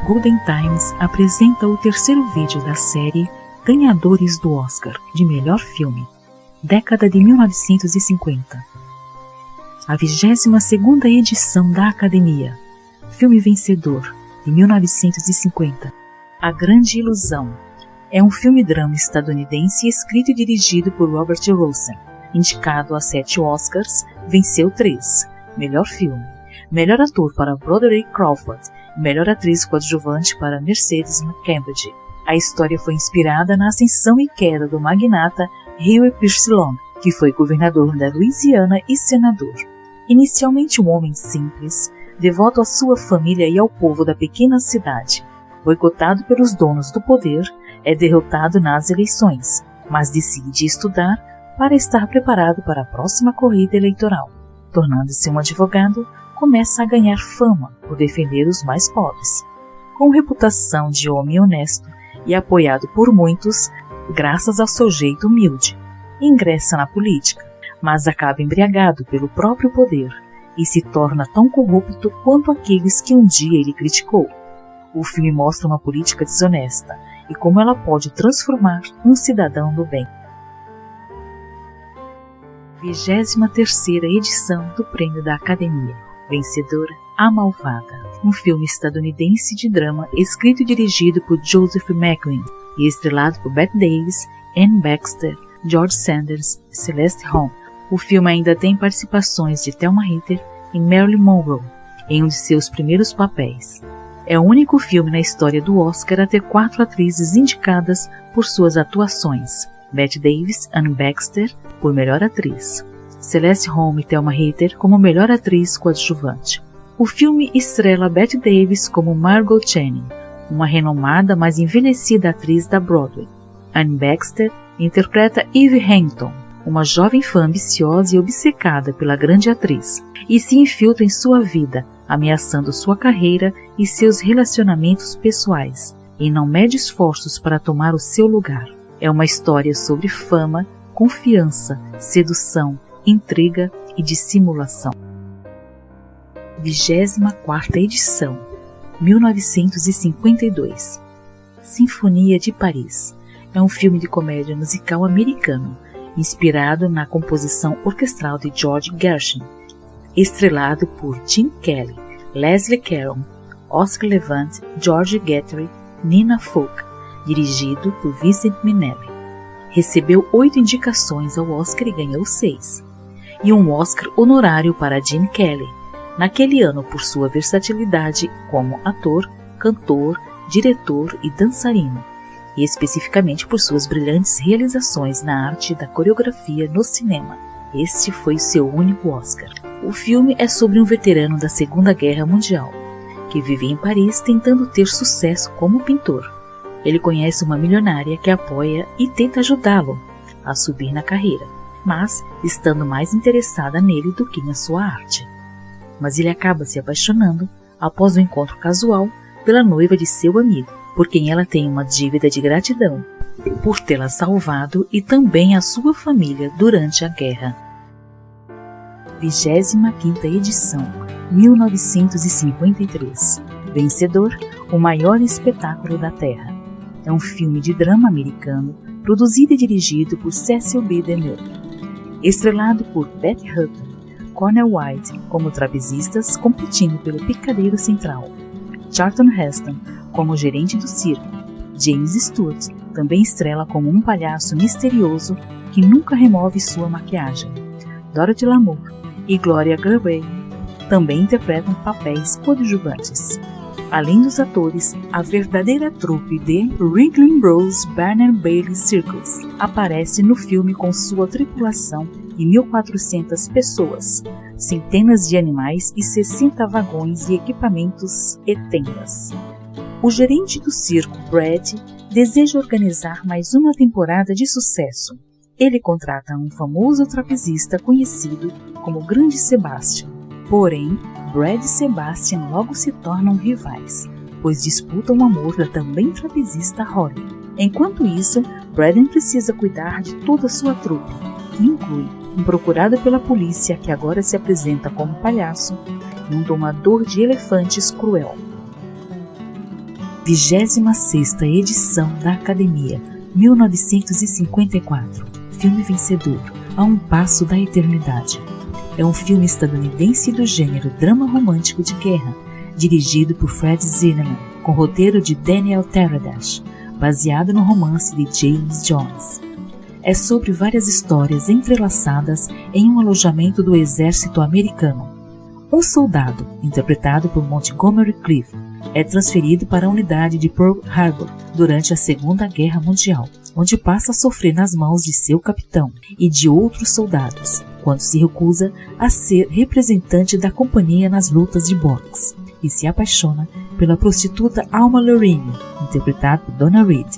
Golden Times apresenta o terceiro vídeo da série Ganhadores do Oscar de Melhor Filme, década de 1950. A 22ª edição da Academia, filme vencedor de 1950, A Grande Ilusão, é um filme-drama estadunidense escrito e dirigido por Robert Rosen. Indicado a 7 Oscars, venceu 3. Melhor filme, melhor ator para Broderick Crawford e melhor atriz coadjuvante para Mercedes McCambridge. A história foi inspirada na ascensão e queda do magnata Huey Pierce Long, que foi governador da Louisiana e senador. Inicialmente um homem simples, devoto à sua família e ao povo da pequena cidade, boicotado pelos donos do poder, é derrotado nas eleições, mas decide estudar para estar preparado para a próxima corrida eleitoral. Tornando-se um advogado, começa a ganhar fama por defender os mais pobres. Com reputação de homem honesto e apoiado por muitos, graças ao seu jeito humilde, ingressa na política, mas acaba embriagado pelo próprio poder e se torna tão corrupto quanto aqueles que um dia ele criticou. O filme mostra uma política desonesta e como ela pode transformar um cidadão do bem. 23ª edição do Prêmio da Academia. Vencedora, A Malvada, um filme estadunidense de drama escrito e dirigido por Joseph McQueen e estrelado por Bette Davis, Anne Baxter, George Sanders e Celeste Holm. O filme ainda tem participações de Thelma Ritter e Marilyn Monroe em um de seus primeiros papéis. É o único filme na história do Oscar a ter 4 atrizes indicadas por suas atuações: Bette Davis, Anne Baxter por melhor atriz, Celeste Holm e Thelma Ritter como melhor atriz coadjuvante. O filme estrela Bette Davis como Margot Channing, uma renomada mas envelhecida atriz da Broadway. Anne Baxter interpreta Eve Hampton, uma jovem fã ambiciosa e obcecada pela grande atriz, e se infiltra em sua vida, ameaçando sua carreira e seus relacionamentos pessoais, e não mede esforços para tomar o seu lugar. É uma história sobre fama, confiança, sedução, intriga e dissimulação. 24ª edição, 1952. Sinfonia de Paris é um filme de comédia musical americano, inspirado na composição orquestral de George Gershwin, estrelado por Gene Kelly, Leslie Caron, Oscar Levant, George Guthrie, Nina Folk, dirigido por Vincent Minnelli. Recebeu 8 indicações ao Oscar e ganhou 6, e um Oscar honorário para Gene Kelly, naquele ano por sua versatilidade como ator, cantor, diretor e dançarino, e especificamente por suas brilhantes realizações na arte da coreografia no cinema. Este foi seu único Oscar. O filme é sobre um veterano da Segunda Guerra Mundial, que vive em Paris tentando ter sucesso como pintor. Ele conhece uma milionária que apoia e tenta ajudá-lo a subir na carreira, mas estando mais interessada nele do que na sua arte. Mas ele acaba se apaixonando, após um encontro casual, pela noiva de seu amigo, por quem ela tem uma dívida de gratidão, por tê-la salvado e também a sua família durante a guerra. 25ª edição, 1953. Vencedor, O Maior Espetáculo da Terra. É um filme de drama americano, produzido e dirigido por Cecil B. DeMille. Estrelado por Bette Hutton, Cornel White como trapezistas competindo pelo picadeiro central, Charlton Heston como gerente do circo, James Stewart também estrela como um palhaço misterioso que nunca remove sua maquiagem, Dorothy Lamour e Gloria Gaynor também interpretam papéis coadjuvantes. Além dos atores, a verdadeira trupe de Ringling Bros Barnum Bailey Circus aparece no filme com sua tripulação de 1.400 pessoas, centenas de animais e 60 vagões e equipamentos e tendas. O gerente do circo, Brad, deseja organizar mais uma temporada de sucesso. Ele contrata um famoso trapezista conhecido como Grande Sebastian. Porém, Brad e Sebastian logo se tornam rivais, pois disputam o amor da também trapezista Holly. Enquanto isso, Braden precisa cuidar de toda a sua trupe, que inclui um procurado pela polícia que agora se apresenta como palhaço e um domador de elefantes cruel. 26ª edição da Academia, 1954. Filme vencedor, A um Passo da Eternidade. É um filme estadunidense do gênero drama romântico de guerra, dirigido por Fred Zinnemann, com roteiro de Daniel Teradash, baseado no romance de James Joyce. É sobre várias histórias entrelaçadas em um alojamento do exército americano. Um soldado, interpretado por Montgomery Clift, é transferido para a unidade de Pearl Harbor durante a Segunda Guerra Mundial, onde passa a sofrer nas mãos de seu capitão e de outros soldados, quando se recusa a ser representante da companhia nas lutas de boxe, e se apaixona pela prostituta Alma Lorraine, interpretada por Donna Reed.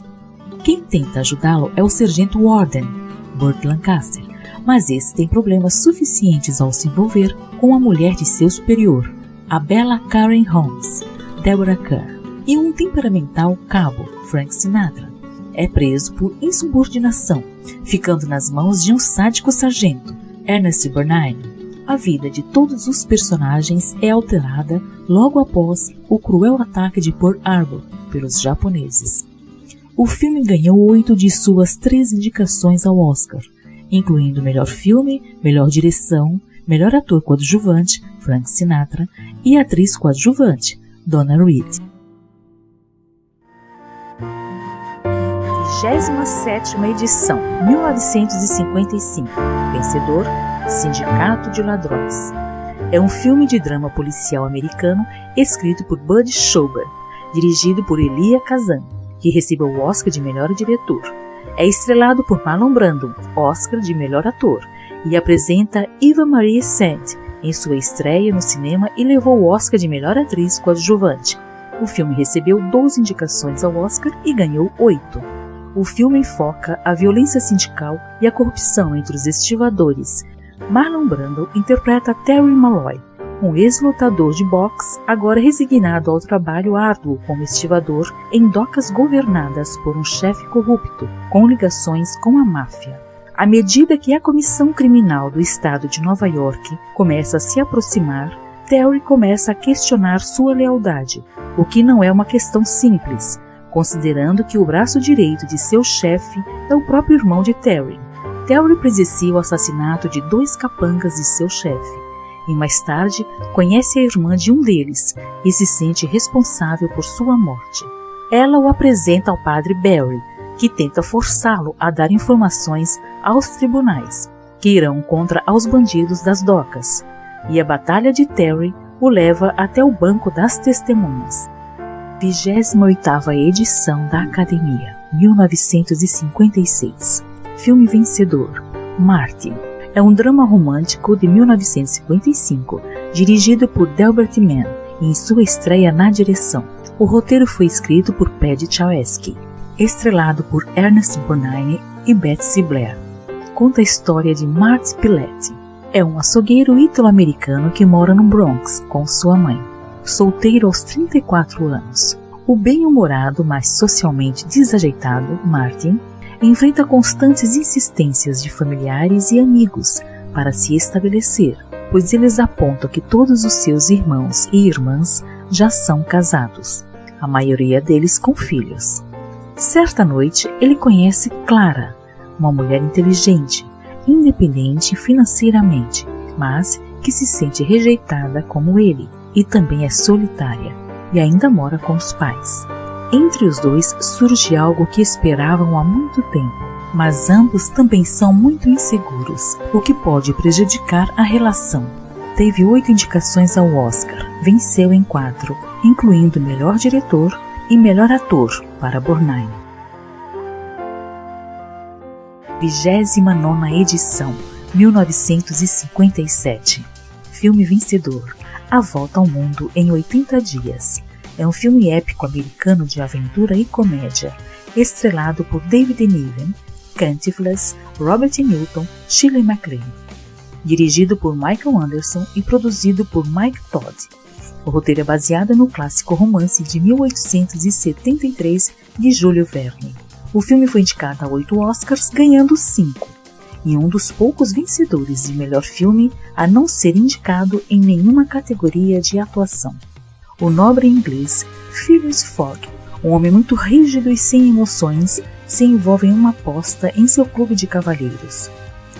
Quem tenta ajudá-lo é o sargento Warden, Burt Lancaster, mas esse tem problemas suficientes ao se envolver com a mulher de seu superior, a bela Karen Holmes, Deborah Kerr, e um temperamental cabo, Frank Sinatra. É preso por insubordinação, ficando nas mãos de um sádico sargento, Ernest Borgnine. A vida de todos os personagens é alterada logo após o cruel ataque de Pearl Harbor pelos japoneses. O filme ganhou 8 de suas 13 indicações ao Oscar, incluindo melhor filme, melhor direção, melhor ator coadjuvante, Frank Sinatra, e atriz coadjuvante, Donna Reed. 27ª edição, 1955. Vencedor, Sindicato de Ladrões. É um filme de drama policial americano escrito por Bud Schaubert, dirigido por Elia Kazan, que recebeu o Oscar de melhor diretor. É estrelado por Marlon Brando, Oscar de melhor ator, e apresenta Eva Marie Saint em sua estreia no cinema e levou o Oscar de melhor atriz coadjuvante. O filme recebeu 12 indicações ao Oscar e ganhou 8. O filme enfoca a violência sindical e a corrupção entre os estivadores. Marlon Brando interpreta Terry Malloy, um ex-lutador de boxe, agora resignado ao trabalho árduo como estivador em docas governadas por um chefe corrupto, com ligações com a máfia. À medida que a comissão criminal do estado de Nova York começa a se aproximar, Terry começa a questionar sua lealdade, o que não é uma questão simples, considerando que o braço direito de seu chefe é o próprio irmão de Terry. Terry presencia o assassinato de 2 capangas de seu chefe, e mais tarde conhece a irmã de um deles e se sente responsável por sua morte. Ela o apresenta ao padre Barry, que tenta forçá-lo a dar informações aos tribunais, que irão contra os bandidos das docas, e a batalha de Terry o leva até o banco das testemunhas. 28ª edição da Academia, 1956. Filme vencedor, Martin. É um drama romântico de 1955, dirigido por Delbert Mann, em sua estreia na direção. O roteiro foi escrito por Paddy Chayefsky, estrelado por Ernest Borgnine e Betsy Blair. Conta a história de Marty Piletti. É um açougueiro ítalo-americano que mora no Bronx com sua mãe. Solteiro aos 34 anos, o bem-humorado, mas socialmente desajeitado, Martin, enfrenta constantes insistências de familiares e amigos para se estabelecer, pois eles apontam que todos os seus irmãos e irmãs já são casados, a maioria deles com filhos. Certa noite, ele conhece Clara, uma mulher inteligente, independente financeiramente, mas que se sente rejeitada como ele, e também é solitária, e ainda mora com os pais. Entre os dois surge algo que esperavam há muito tempo, mas ambos também são muito inseguros, o que pode prejudicar a relação. Teve 8 indicações ao Oscar, venceu em 4, incluindo melhor diretor e melhor ator para Borgnine. 29ª edição, 1957. Filme vencedor, A Volta ao Mundo em 80 Dias. É um filme épico americano de aventura e comédia, estrelado por David Niven, Cantinflas, Robert Newton, Shirley MacLaine. Dirigido por Michael Anderson e produzido por Mike Todd. O roteiro é baseado no clássico romance de 1873 de Júlio Verne. O filme foi indicado a 8 Oscars, ganhando 5, e um dos poucos vencedores de melhor filme a não ser indicado em nenhuma categoria de atuação. O nobre inglês Phileas Fogg, Um homem muito rígido e sem emoções se envolve em uma aposta em seu clube de cavalheiros.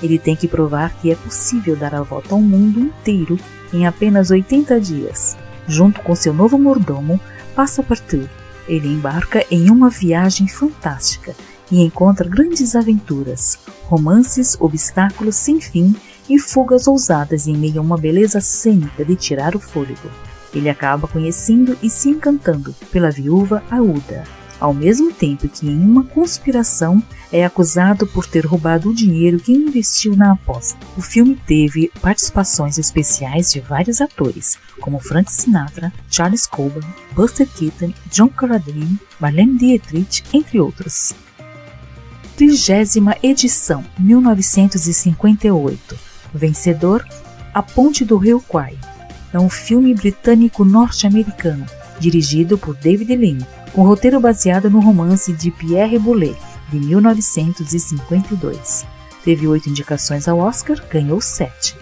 Ele tem que provar que é possível dar a volta ao mundo inteiro em apenas 80 dias. Junto com seu novo mordomo, Passepartout, ele embarca em uma viagem fantástica e encontra grandes aventuras, romances, obstáculos sem fim e fugas ousadas em meio a uma beleza cênica de tirar o fôlego. Ele acaba conhecendo e se encantando pela viúva Aouda, ao mesmo tempo que em uma conspiração é acusado por ter roubado o dinheiro que investiu na aposta. O filme teve participações especiais de vários atores, como Frank Sinatra, Charles Coburn, Buster Keaton, John Carradine, Marlene Dietrich, entre outros. 30ª edição, 1958. Vencedor, A Ponte do Rio Kwai. É um filme britânico-norte-americano, dirigido por David Lean, com roteiro baseado no romance de Pierre Boulez, de 1952. Teve 8 indicações ao Oscar, ganhou 7.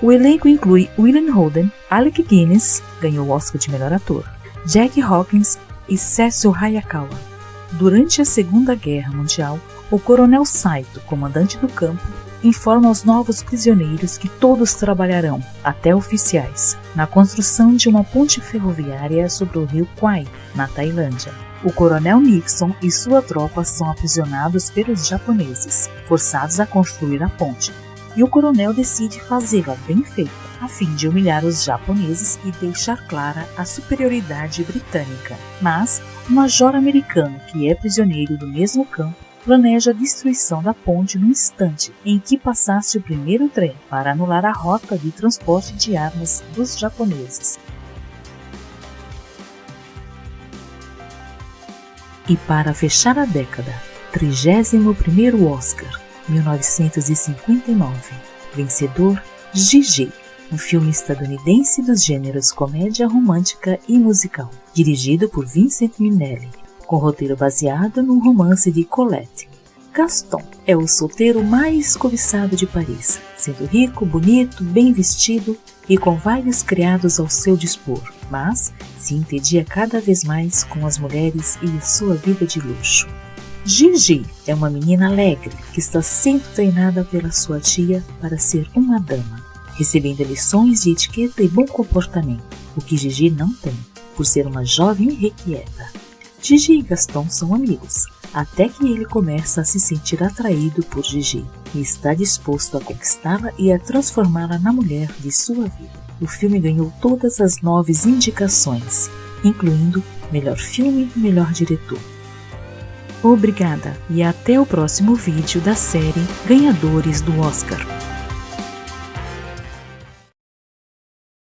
O elenco inclui William Holden, Alec Guinness, ganhou o Oscar de melhor ator, Jack Hawkins e Cecil Hayakawa. Durante a Segunda Guerra Mundial, o coronel Saito, comandante do campo, informa aos novos prisioneiros que todos trabalharão, até oficiais, na construção de uma ponte ferroviária sobre o rio Kwai, na Tailândia. O coronel Nixon e sua tropa são aprisionados pelos japoneses, forçados a construir a ponte, e o coronel decide fazê-la bem feita, a fim de humilhar os japoneses e deixar clara a superioridade britânica. Mas o major americano, que é prisioneiro do mesmo campo, planeja a destruição da ponte no instante em que passasse o primeiro trem para anular a rota de transporte de armas dos japoneses. E para fechar a década, 31º Oscar, 1959. Vencedor, Gigi, um filme estadunidense dos gêneros comédia romântica e musical, dirigido por Vincent Minnelli, com roteiro baseado num romance de Colette. Gaston é o solteiro mais cobiçado de Paris, sendo rico, bonito, bem vestido e com vários criados ao seu dispor, mas se entedia cada vez mais com as mulheres e sua vida de luxo. Gigi é uma menina alegre que está sempre treinada pela sua tia para ser uma dama, recebendo lições de etiqueta e bom comportamento, o que Gigi não tem, por ser uma jovem irrequieta. Gigi e Gaston são amigos, até que ele começa a se sentir atraído por Gigi e está disposto a conquistá-la e a transformá-la na mulher de sua vida. O filme ganhou todas as 9 indicações, incluindo melhor filme e melhor diretor. Obrigada e até o próximo vídeo da série Ganhadores do Oscar.